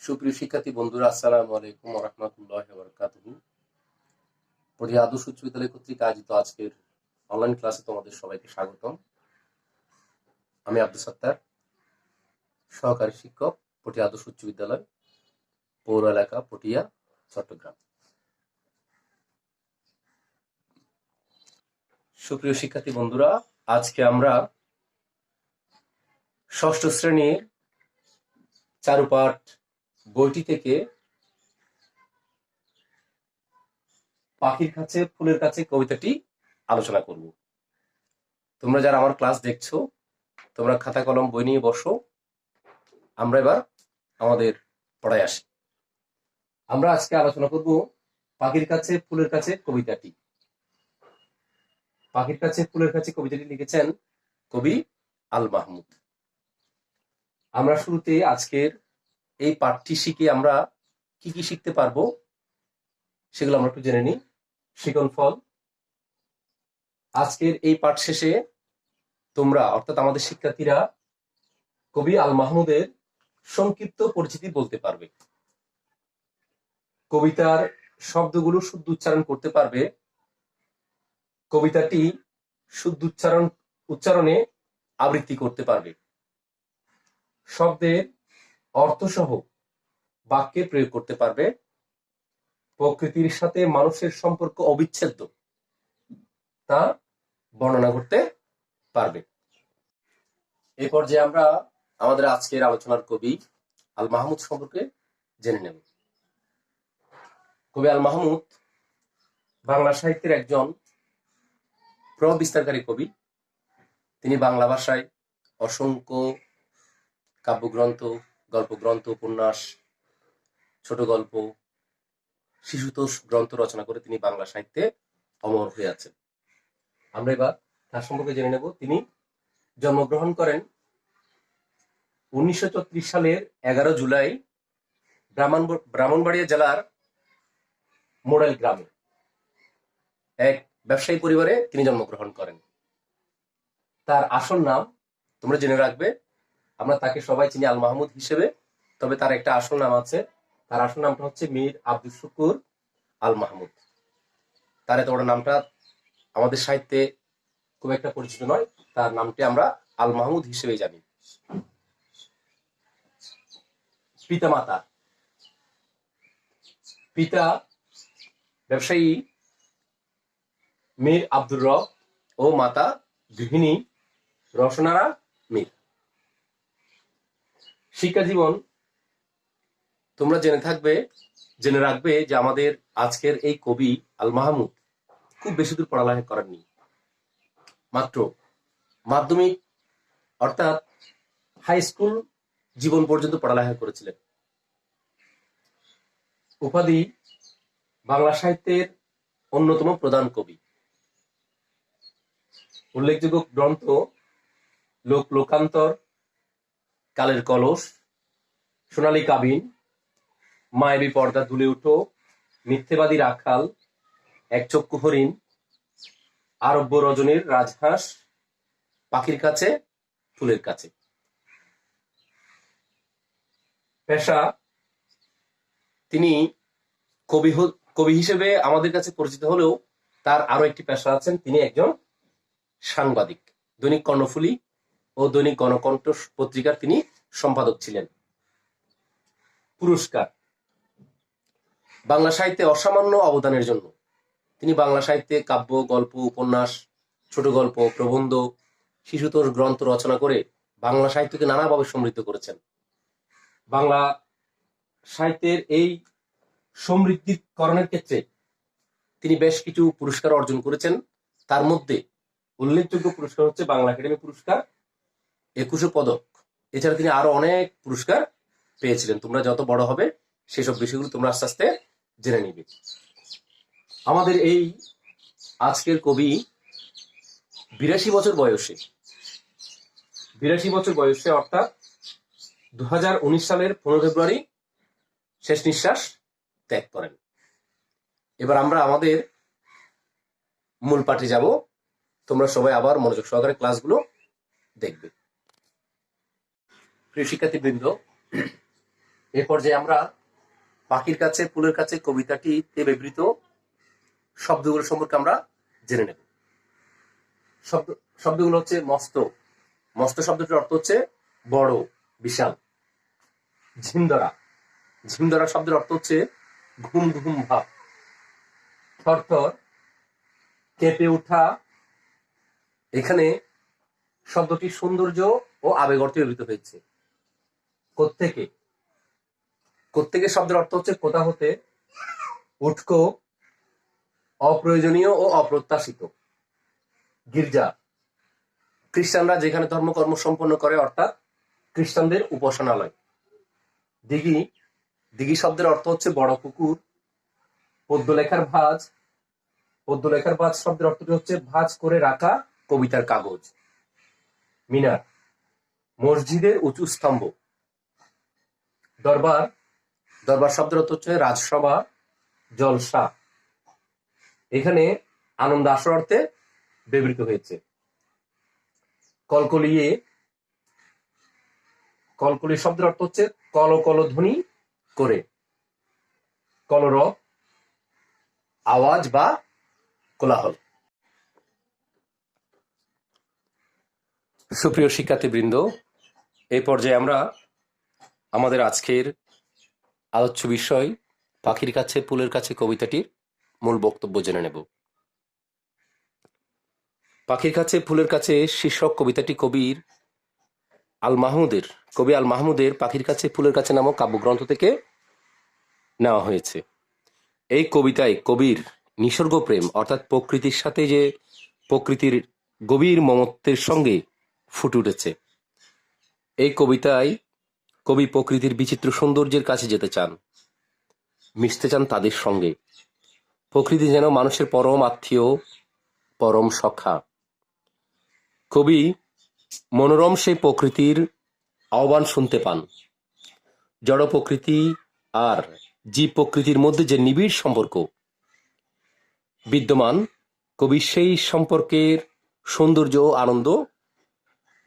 সুপ্রিয় শিক্ষার্থী বন্ধুরা, আসসালামু আলাইকুম ওয়া রাহমাতুল্লাহি ওয়া বারাকাতুহু। পটিয়া আদর্শ উচ্চ বিদ্যালয় কর্তৃক আয়োজিত আজকের অনলাইন ক্লাসে তোমাদের সবাইকে স্বাগতম। আমি আব্দুল সাত্তার, সহকারী শিক্ষক, পটিয়া আদর্শ উচ্চ বিদ্যালয়, পৌর এলাকা, পটিয়া, চট্টগ্রাম। সুপ্রিয় শিক্ষার্থী বন্ধুরা, আজকে আমরা ষষ্ঠ শ্রেণীর চারুপাঠ বইটি থেকে পাখির কাছে ফুলের কাছে কবিতাটি আলোচনা করব। তোমরা যারা আমার ক্লাস দেখছো, তোমরা খাতা কলম বই নিয়ে বসো। আমরা এবার আমাদের পড়ায় আসি। আমরা আজকে আলোচনা করব পাখির কাছে ফুলের কাছে কবিতাটি। পাখির কাছে ফুলের কাছে কবিতাটি লিখেছেন কবি আল মাহমুদ। আমরা শুরুতে আজকের এই পাঠটি শিখে আমরা কি কি শিখতে পারবো সেগুলো আমরা একটু জেনে নিই। শিকন ফল। আজকের এই পাঠ শেষে তোমরা অর্থাৎ আমাদের শিক্ষার্থীরা কবি আল মাহমুদের সংক্ষিপ্ত পরিচিতি বলতে পারবে, কবিতার শব্দগুলো শুদ্ধ উচ্চারণ করতে পারবে, কবিতাটি শুদ্ধ উচ্চারণে আবৃত্তি করতে পারবে, শব্দের অর্থসহ বাক্যে প্রয়োগ করতে পারবে, প্রকৃতির সাথে মানুষের সম্পর্ক অবিচ্ছেদ্য তা বর্ণনা করতে পারবে। এই পর্যায়ে আমরা আমাদের আজকের আলোচনার কবি আল মাহমুদ সম্পর্কে জেনে নেব। কবি আল মাহমুদ বাংলা সাহিত্যের একজন প্রভাব বিস্তারকারী কবি। তিনি বাংলা ভাষায় অসংখ্য কাব্যগ্রন্থ, গল্পগ্রন্থ, উপন্যাস, ছোট গল্প, শিশুতোষ গ্রন্থ রচনা করে তিনি বাংলা সাহিত্যে অমর হয়ে আছেন। আমরা এবার তার সম্পর্কে জেনে নেব। তিনি জন্মগ্রহণ করেন 1934 সালের 11 জুলাই ব্রাহ্মণবাড়িয়া জেলার মোড়েল গ্রামে এক ব্যবসায়ী পরিবারে তিনি জন্মগ্রহণ করেন। তার আসল নাম তোমরা জেনে রাখবে। আমরা তাকে সবাই চিনি আল মাহমুদ হিসেবে, তবে তার একটা আসল নাম আছে। তার আসল নামটা হচ্ছে মীর আব্দুল শুকুর আল মাহমুদ। তার এত বড় নামটা আমাদের সাহিত্যে খুব একটা পরিচিত নয়। তার নামটি আমরা আল মাহমুদ হিসেবে জানি। পিতামাতা: পিতা ব্যবসায়ী মীর আব্দুর রব ও মাতা গৃহিণী রসনারা মীর। শিক্ষা জীবন তোমরা জেনে রাখবে যে আমাদের আজকের এই কবি আল মাহমুদ খুব বেশি দূর পড়ালেখা করেননি। মাত্র মাধ্যমিক অর্থাৎ হাই স্কুল জীবন পর্যন্ত পড়ালেখা করেছিলেন। উপাধি বাংলা সাহিত্যের অন্যতম প্রধান কবি। উল্লেখযোগ্য গ্রন্থ লোকান্তর, কালের কলস, সোনালী কাবিন, মায়াবী পর্দা দুলে উঠো, মিথ্যেবাদী রাখাল, এক চক্ষু হরিণ, আরব্য রজনীর রাজহাঁস, পাখির কাছে ফুলের কাছে। পেশা: তিনি কবি হিসেবে আমাদের কাছে পরিচিত হলেও তার আরো একটি পেশা আছেন। তিনি একজন সাংবাদিক। দৈনিক কর্ণফুলী ও দৈনিক গণকণ্ঠ পত্রিকার তিনি সম্পাদক ছিলেন। পুরস্কার: বাংলা সাহিত্যে অসামান্য অবদানের জন্য তিনি বাংলা সাহিত্যে কাব্য, গল্প, উপন্যাস, ছোট গল্প, প্রবন্ধ, শিশুতোষ গ্রন্থ রচনা করে বাংলা সাহিত্যকে নানাভাবে সমৃদ্ধ করেছেন। বাংলা সাহিত্যের এই সমৃদ্ধিকরণের ক্ষেত্রে তিনি বেশ কিছু পুরস্কার অর্জন করেছেন। তার মধ্যে উল্লেখযোগ্য পুরস্কার হচ্ছে বাংলা একাডেমি পুরস্কার, 21 পদক। এছাড়া তিনি আরো অনেক পুরস্কার পেয়েছিলেন। তোমরা যত বড় হবে সেসব বিষয়গুলো তোমরা আস্তে আস্তে জেনে নিবে। আমাদের এই আজকের কবি 82 বছর বয়সে অর্থাৎ 2019 সালের 15 ফেব্রুয়ারি শেষ নিঃশ্বাস ত্যাগ করেন। এবার আমরা আমাদের মূল পাঠে যাব। তোমরা সবাই আবার মনোযোগ সহকারে ক্লাসগুলো দেখবে। প্রিয় শিক্ষার্থীবৃন্দ, এ পর্যায়ে আমরা পাখির কাছে ফুলের কাছে কবিতাটিতে ব্যবহৃত শব্দগুলো সম্পর্কে আমরা জেনে নেব। শব্দগুলো হচ্ছে মস্ত। মস্ত শব্দটির অর্থ হচ্ছে বড়, বিশাল। ঝিমধরা। ঝিমধরা শব্দের অর্থ হচ্ছে ঘুম ঘুম ভাব। থরথর, কেঁপে ওঠা। এখানে শব্দটি সৌন্দর্য ও আবেগ অর্থে ব্যবহৃত হয়েছে। কোত্থেকে। কোত্থেকে শব্দের অর্থ হচ্ছে কোথা হতে। উটকো, অপ্রয়োজনীয় ও অপ্রত্যাশিত। গির্জা, খ্রিস্টানরা যেখানে ধর্মকর্ম সম্পন্ন করে, অর্থাৎ খ্রিস্টানদের উপাসনালয়। দিঘি। দিঘি শব্দের অর্থ হচ্ছে বড় পুকুর। পদ্যলেখার ভাঁজ। পদ্যলেখার ভাঁজ শব্দের অর্থটি হচ্ছে ভাঁজ করে রাখা কবিতার কাগজ। মিনার, মসজিদের উঁচু স্তম্ভ। দরবার। দরবার শব্দের অর্থ হচ্ছে রাজসভা, জলসা। এখানে আনন্দ আসর অর্থে ব্যবহৃত হয়েছে। কলকলিয়ে। কলকলি শব্দের অর্থ হচ্ছে কল কল ধ্বনি করে। কলরব, আওয়াজ বা কোলাহল। সুপ্রিয় শিক্ষার্থীবৃন্দ, এই পর্যায়ে আমরা আমাদের আজকের আলোচ্য বিষয় পাখির কাছে ফুলের কাছে কবিতাটির মূল বক্তব্য জেনে নেব। পাখির কাছে ফুলের কাছে শীর্ষক কবিতাটি কবি আল মাহমুদের পাখির কাছে ফুলের কাছে নামক কাব্যগ্রন্থ থেকে নেওয়া হয়েছে। এই কবিতায় কবির নিসর্গ প্রেম অর্থাৎ প্রকৃতির সাথে যে প্রকৃতির গভীর মমত্বের সঙ্গে ফুটে উঠেছে। এই কবিতায় কবি প্রকৃতির বিচিত্র সৌন্দর্যের কাছে যেতে চান, মিশতে চান তাদের সঙ্গে। প্রকৃতি যেন মানুষের পরম আত্মীয়, পরম সখা। কবি মনোরম সেই প্রকৃতির আহ্বান শুনতে পান। জড় প্রকৃতি আর জীব প্রকৃতির মধ্যে যে নিবিড় সম্পর্ক বিদ্যমান, কবি সেই সম্পর্কের সৌন্দর্য ও আনন্দ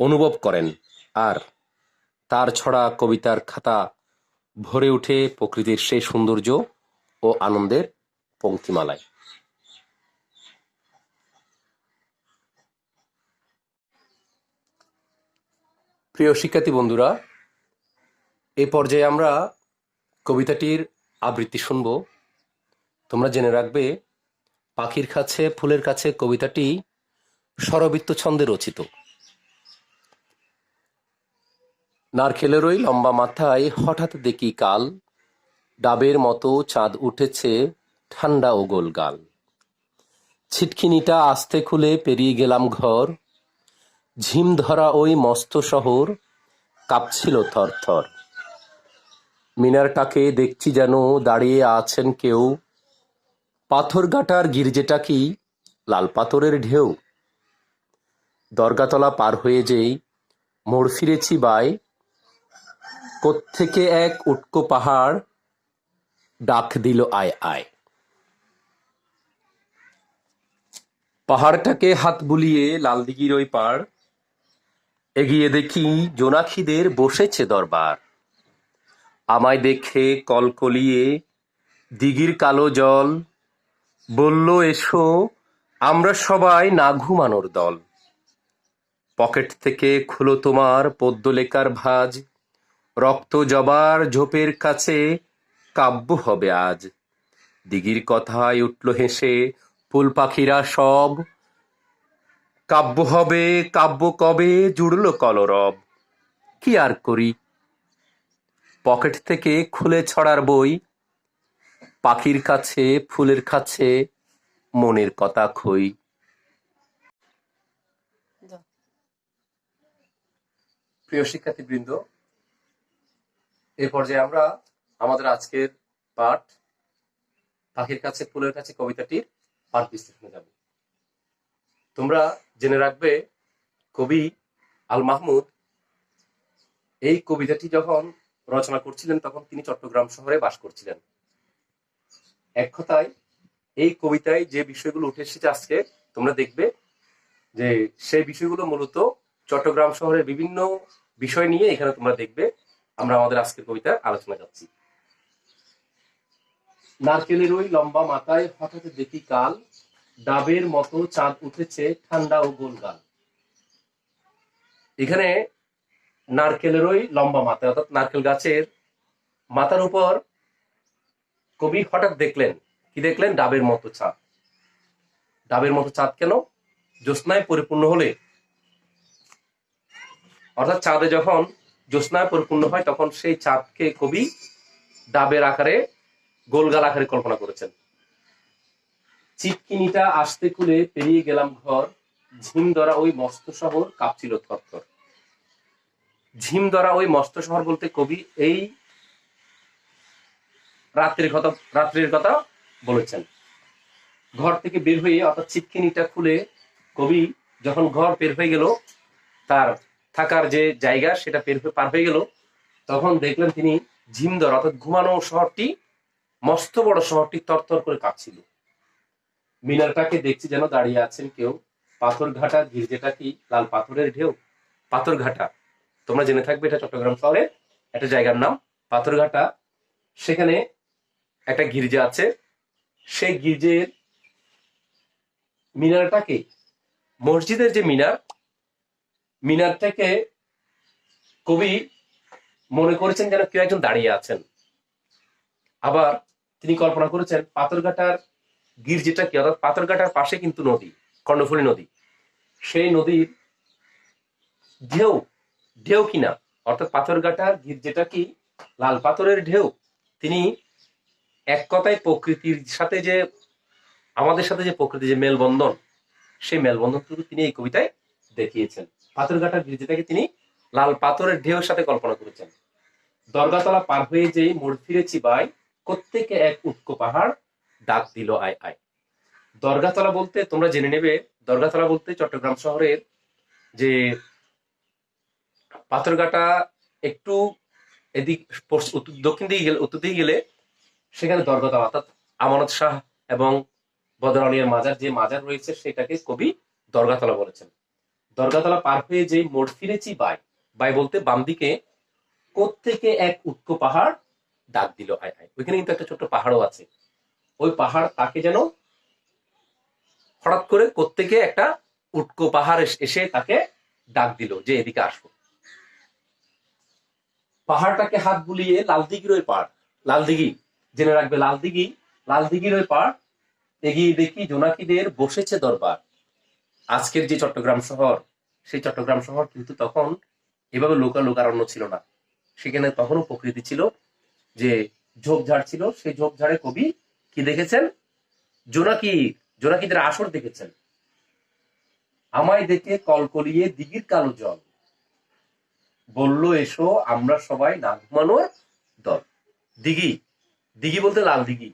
অনুভব করেন। আর তার ছড়া কবিতার খাতা ভরে ওঠে প্রকৃতির সেই সৌন্দর্য ও আনন্দের পংক্তিমালায়। প্রিয় শিক্ষার্থী বন্ধুরা, এই পর্যায়ে আমরা কবিতাটির আবৃত্তি শুনব। তোমরা জেনে রাখবে পাখির কাছে ফুলের কাছে কবিতাটি স্বরবৃত্ত ছন্দে রচিত। নারকেলের ওই লম্বা মাথায় হঠাৎ দেখি কাল, ডাবের মতো চাঁদ উঠেছে ঠান্ডা ও গোল গাল। ছিটকিনিটা আস্তে খুলে পেরিয়ে গেলাম ঘর, ঝিম ধরা ওই মস্ত শহর কাঁপছিল থর থর। মিনারটাকে দেখছি যেন দাঁড়িয়ে আছেন কেউ, পাথর গাটার গির্জেটা কি লাল পাথরের ঢেউ। দরগাতলা পার হয়ে যেই মোড় ফিরেছি বাই, কোত্থেকে এক উটকো পাহাড় ডাক দিল আয় আয়। পাহাড়টাকে হাত বুলিয়ে লাল দিঘির ওই পাড়, এগিয়ে দেখি জোনাকিদের বসেছে দরবার। আমায় দেখে কলকলিয়ে দিঘির কালো জল, বলল এসো আমরা সবাই না ঘুমানোর দল। পকেট থেকে খুলো তোমার পদ্যলেখার ভাঁজ, রক্ত জবার ঝোপের কাছে কাব্য হবে আজ। দিঘির কথায় উঠল হেসে ফুল পাখিরা সব, কাব্য হবে কাব্য কবে জুড়ল কলরব। কি আর করি, পকেট থেকে খুলে ছড়ার বই, পাখির কাছে ফুলের কাছে মনের কথা খই। প্রিয় শিক্ষার্থীবৃন্দ, এ পর্যায়ে আমরা আমাদের আজকের পাঠ পাখির কাছে ফুলের কাছে কবিতাটির পাঠ বিশ্লেষণে যাব। তোমরা জেনে রাখবে কবি আল মাহমুদ এই কবিতাটি যখন রচনা করছিলেন তখন তিনি চট্টগ্রাম শহরে বাস করছিলেন। এক কথায় এই কবিতায় যে বিষয়গুলো উঠে এসেছে আজকে তোমরা দেখবে যে সেই বিষয়গুলো মূলত চট্টগ্রাম শহরের বিভিন্ন বিষয় নিয়ে এখানে তোমরা দেখবে আমরা আমাদের আজকের কবিতার আলোচনা যাচ্ছি। নারকেলের ওই লম্বা মাথায় হঠাৎ দেখি কাল, ডাবের মতো চাঁদ উঠেছে ঠান্ডা ও গোলগাল। এখানে নারকেলের ওই লম্বা মাথায়, অর্থাৎ নারকেল গাছের মাথার উপর কবি হঠাৎ দেখলেন, কি দেখলেন? ডাবের মতো চাঁদ। ডাবের মতো চাঁদ কেন? জ্যোৎস্নায় পরিপূর্ণ হলে, অর্থাৎ চাঁদে যখন জ্যোৎস্নায় পরিপূর্ণ হয় তখন সেই চাঁদকে কবি ডাবের আকারে, গোলগাল আকারে কল্পনা করেছেন। চিটকিনিটা আসতে খুলে পেরিয়ে গেলাম ঘর, ঝিম ধরা ওই মস্ত শহর কাঁপছিল থরথর। ঝিম ধরা ওই মস্ত শহর বলতে কবি এই রাত্রির কথা বলেছেন। ঘর থেকে বের হয়ে, অর্থাৎ চিটকিনিটা খুলে কবি যখন ঘর বের হয়ে গেল, তার থাকার যে জায়গা সেটা পার হয়ে গেল, তখন দেখলেন তিনি ঝিমধর, অর্থাৎ ঘুমানো শহরটি, মস্ত বড় শহরটি তরতর করে কাঁপছিল। মিনারটাকে দেখছি যেন দাঁড়িয়ে আছেন কেউ, পাথর ঘাটা গির্জেটা কি লাল পাথরের ঢেউ। পাথরঘাটা, তোমরা জেনে থাকবে, এটা চট্টগ্রাম শহরে একটা জায়গার নাম পাথরঘাটা। সেখানে একটা গির্জা আছে, সেই গির্জের মিনারটাকে, মসজিদের যে মিনার থেকে কবি মনে করেছেন যেন কেউ একজন দাঁড়িয়ে আছেন। আবার তিনি কল্পনা করেছেন পাথরঘাটার গির্জেটা কি, অর্থাৎ পাথরঘাটার পাশে কিন্তু নদী, কর্ণফুলী নদী। সেই নদীর ঢেউ, ঢেউ কিনা, অর্থাৎ পাথরঘাটার গির্জেটা কি লাল পাথরের ঢেউ। তিনি এক কথায় প্রকৃতির সাথে যে, আমাদের সাথে যে প্রকৃতির যে মেলবন্ধন, সেই মেলবন্ধনটুকু তিনি এই কবিতায় দেখিয়েছেন। পাথরঘাটার গির্জেটাকে তিনি লাল পাথরের ঢেউর সাথে কল্পনা করেছেন। দরগাতলা পার হয়ে যেই মোড় ফিরেছি বাই, প্রত্যেকে এক উটকো পাহাড় ডাক দিল আয় আয়। দরগাতলা বলতে তোমরা জেনে নেবে, দরগাতলা বলতে চট্টগ্রাম শহরের যে পাথরঘাটা একটু এদিক দক্ষিণ দিকে গেলে, উত্তর দিকে গেলে সেখানে দরগাতলা, অর্থাৎ আমানত শাহ এবং বদর আলিয়ার মাজার, যে মাজার রয়েছে সেটাকে কবি দরগাতলা বলেছেন। দরগাতলা পার হয়ে যে মোড় ফিরেছি বাই, বাই বলতে বাম দিকে, কোত্থেকে এক উটকো পাহাড় ডাক দিল আয় আয়। ওইখানে কিন্তু একটা ছোট্ট পাহাড়ও আছে। ওই পাহাড় তাকে যেন হঠাৎ করে কোত্থেকে একটা উটকো পাহাড় এসে তাকে ডাক দিল যে এদিকে আসো। পাহাড়টাকে হাত বুলিয়ে লালদিঘির ওই পাড়, লালদিঘি জেনে রাখবে, লালদিঘির ওই পাড় এগিয়ে দেখি জোনাকিদের বসেছে দরবার। আজকের যে চট্টগ্রাম শহর, সেই চট্টগ্রাম শহর কিন্তু তখন এভাবে লোকারণ্য ছিল না। সেখানে তখনও প্রকৃতি ছিল, যে ঝোপঝাড় ছিল, সেই ঝোপঝাড়ে কবি কি দেখেছেন? জোনাকিদের আসর দেখেছেন। আমায় দেখে কলকলিয়ে দিঘির কালো জল, বলল এসো আমরা সবাই না ঘুমানোর দল। দিঘি বলতে লাল দিঘি।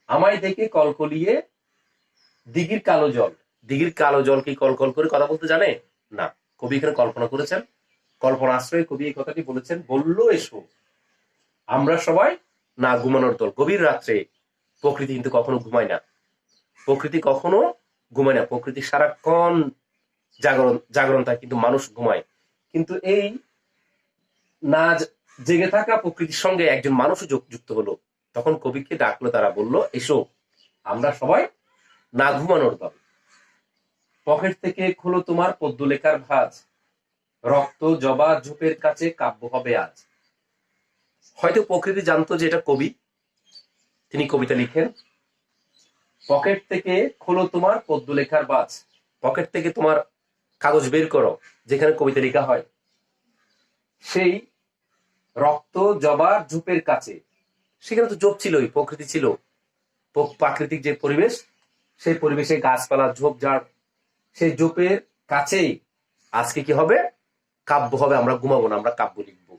আমায় দেখে কলকলিয়ে দিঘির কালো জল। দিঘির কালো জল কি কলকল করে কথা বলতে জানে? না, কবি এখানে কল্পনা করেছেন। কল্পনা আশ্রয়ে কবি এই কথাটি বলেছেন, বলল এসো আমরা সবাই না ঘুমানোর দল। গভীর রাত্রে প্রকৃতি কিন্তু কখনো ঘুমায় না, প্রকৃতি সারাক্ষণ জাগরণ থাকে, কিন্তু মানুষ ঘুমায়। কিন্তু এই না জেগে থাকা প্রকৃতির সঙ্গে একজন মানুষও যুক্ত হলো, তখন কবিকে ডাকলো, তারা বলল এসো আমরা সবাই না ঘুমানোর দল। পকেট থেকে খোলো তোমার পদ্ম লেখার ভাঁজ, রক্ত জবা ঝোপের কাছে কাব্য হবে আজ। হয়তো প্রকৃতি জানতো যে এটা কবি, তিনি কবিতা লিখেন। পকেট থেকে খোলো তোমার পদ্ম লেখার ভাঁজ, পকেট থেকে তোমার কাগজ বের করো যেখানে কবিতা লেখা হয়। সেই রক্ত জবা ঝোপের কাছে, সেখানে তো ঝোপ ছিলই, প্রকৃতি ছিল, প্রাকৃতিক যে পরিবেশ, সেই পরিবেশে গাছপালা ঝোপঝাড়, সেই ঝোপের কাছেই আজকে কি হবে? কাব্য হবে। আমরা ঘুমাবো না, আমরা কাব্য লিখবো।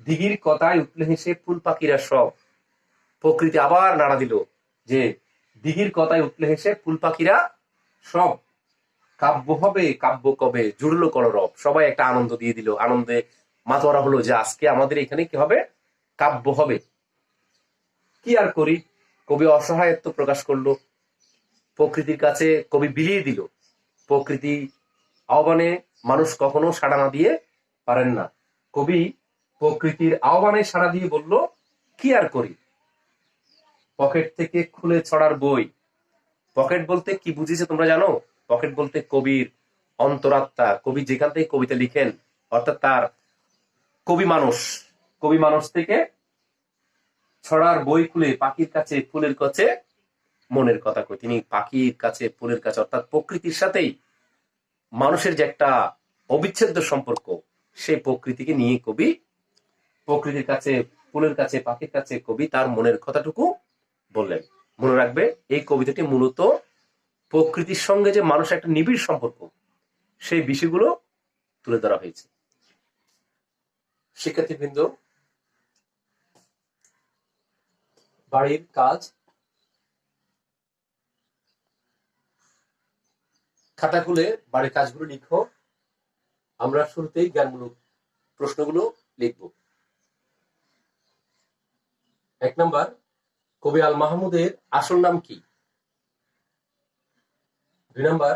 দিঘির কথায় উঠলে হেসে ফুল পাখিরা সব। প্রকৃতি আবার নাড়া দিল যে দিঘির কথায় উঠলে হেসে ফুল পাখিরা সব। কাব্য হবে, কাব্য কবে জুড়লো কলরব। সবাই একটা আনন্দ দিয়ে দিল, আনন্দে মাতোয়ারা হলো যে আজকে আমাদের এখানে কি হবে? কাব্য হবে। কি আর করি, কবি অসহায়ত্ব প্রকাশ করলো, প্রকৃতির কাছে কবি বিলিয়ে দিল। প্রকৃতি আহ্বানে মানুষ কখনো সাড়া না দিয়ে পারেন না। কবি প্রকৃতির আহ্বানে সাড়া দিয়ে বলল, কি আর করি, পকেট থেকে খুলে ছড়ার বই। পকেট বলতে কি বুঝিয়েছে তোমরা জানো? পকেট বলতে কবির অন্তরাত্মা। কবি যেখান থেকে কবিতা লিখেন, অর্থাৎ তার কবি মানুষ থেকে ছড়ার বই খুলে পাখির কাছে ফুলের কাছে মনের কথা কই। তিনি পাখির কাছে ফুলের কাছে, অর্থাৎ প্রকৃতির সাথেই মানুষের যে একটা অবিচ্ছেদ্য সম্পর্ক, সেই প্রকৃতিকে নিয়ে কবি প্রকৃতির কাছে, ফুলের কাছে, পাখির কাছে কবি তার মনের কথাটুকু বললেন। মনে রাখবে, এই কবিতাটি মূলত প্রকৃতির সঙ্গে যে মানুষের একটা নিবিড় সম্পর্ক, সেই বিষয়গুলো তুলে ধরা হয়েছে। শিক্ষার্থীবৃন্দ, বাড়ির কাজ, খাতা খুলে বাড়ির কাজগুলো লিখো। আমরা শুরুতেই জ্ঞানমূলক প্রশ্নগুলো লিখব। 1 নাম্বার, কবি আল মাহমুদের আসল নাম কি? 2 নাম্বার,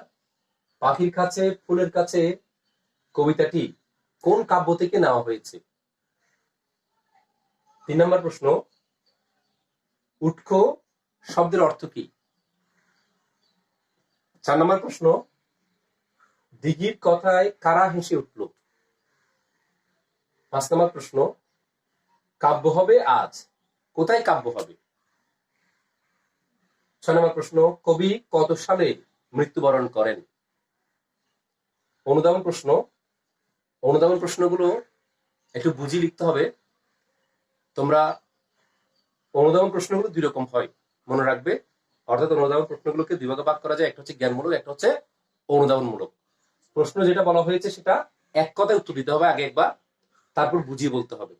পাখির কাছে ফুলের কাছে কবিতাটি কোন কাব্য থেকে নেওয়া হয়েছে? 3 নাম্বার প্রশ্ন, উটকো শব্দের অর্থ কি? 4 নাম্বার প্রশ্ন, দিঘির কথায় কারা হেসে উঠল? 5 নাম্বার প্রশ্ন, কাব্য হবে আজ, কোথায় কাব্য হবে? 6 নম্বর প্রশ্ন, কবি কত সালে মৃত্যুবরণ করেন? অনুধাবন প্রশ্নগুলো একটু বুঝিয়ে লিখতে হবে। তোমরা অনুধাবন প্রশ্নগুলো 2 রকম হয়, মনে রাখবে। অর্থাৎ অনুধাবন প্রশ্নগুলোকে 2 ভাগে ভাগ করা যায়, একটা হচ্ছে জ্ঞানমূলক, একটা হচ্ছে অনুধাবনমূলক। প্রশ্ন যেটা বলা হয়েছে সেটা এক কথায় উত্তর দিতে হবে আগে একবার, তারপর বুঝিয়ে বলতে হবে।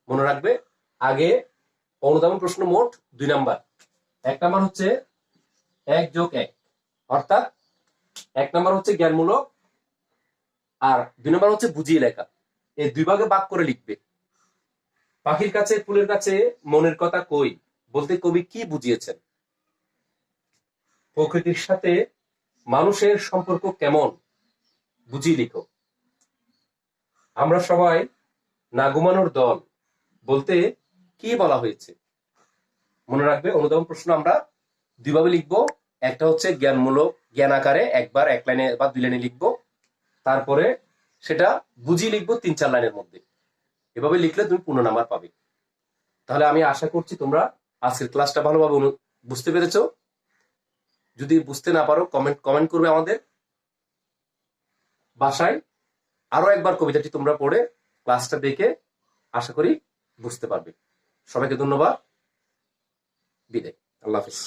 মনে রাখবে, আগে অনুধাবন প্রশ্ন মোট 2 নাম্বার। 1 নাম্বার হচ্ছে 1+1, অর্থাৎ 1 নাম্বার হচ্ছে জ্ঞানমূলক, আর 2 নাম্বার হচ্ছে বুঝিয়ে লেখা। এই 2 ভাগে ভাগ করে লিখবে। পাখির কাছে ফুলের কাছে মনের কথা কই বলতে কবি কি বুঝিয়েছেন? প্রকৃতির সাথে মানুষের সম্পর্ক কেমন, বুঝিয়ে লিখো। আমরা সবাই না ঘুমানোর দল বলতে কি বলা হয়েছে? মনে রাখবে, অনুধাবন প্রশ্ন আমরা 2 ভাবে লিখবো। একটা হচ্ছে জ্ঞানমূলক, জ্ঞান আকারে একবার 1 লাইনে বা 2 লাইনে লিখবো, তারপরে সেটা বুঝিয়ে লিখবো 3-4 লাইনের মধ্যে। এভাবে লিখলে তুমি পূর্ণ নাম্বার পাবে। তাহলে আমি আশা করছি তোমরা আজকের ক্লাসটা ভালোভাবে বুঝতে পেরেছো। যদি বুঝতে না পারো কমেন্ট করবে আমাদের। বাসায় আরো একবার কবিতাটি তোমরা পড়ে ক্লাসটা দেখে আশা করি বুঝতে পারবে। সবাইকে ধন্যবাদ, বিদায়, আল্লাহ হাফিজ।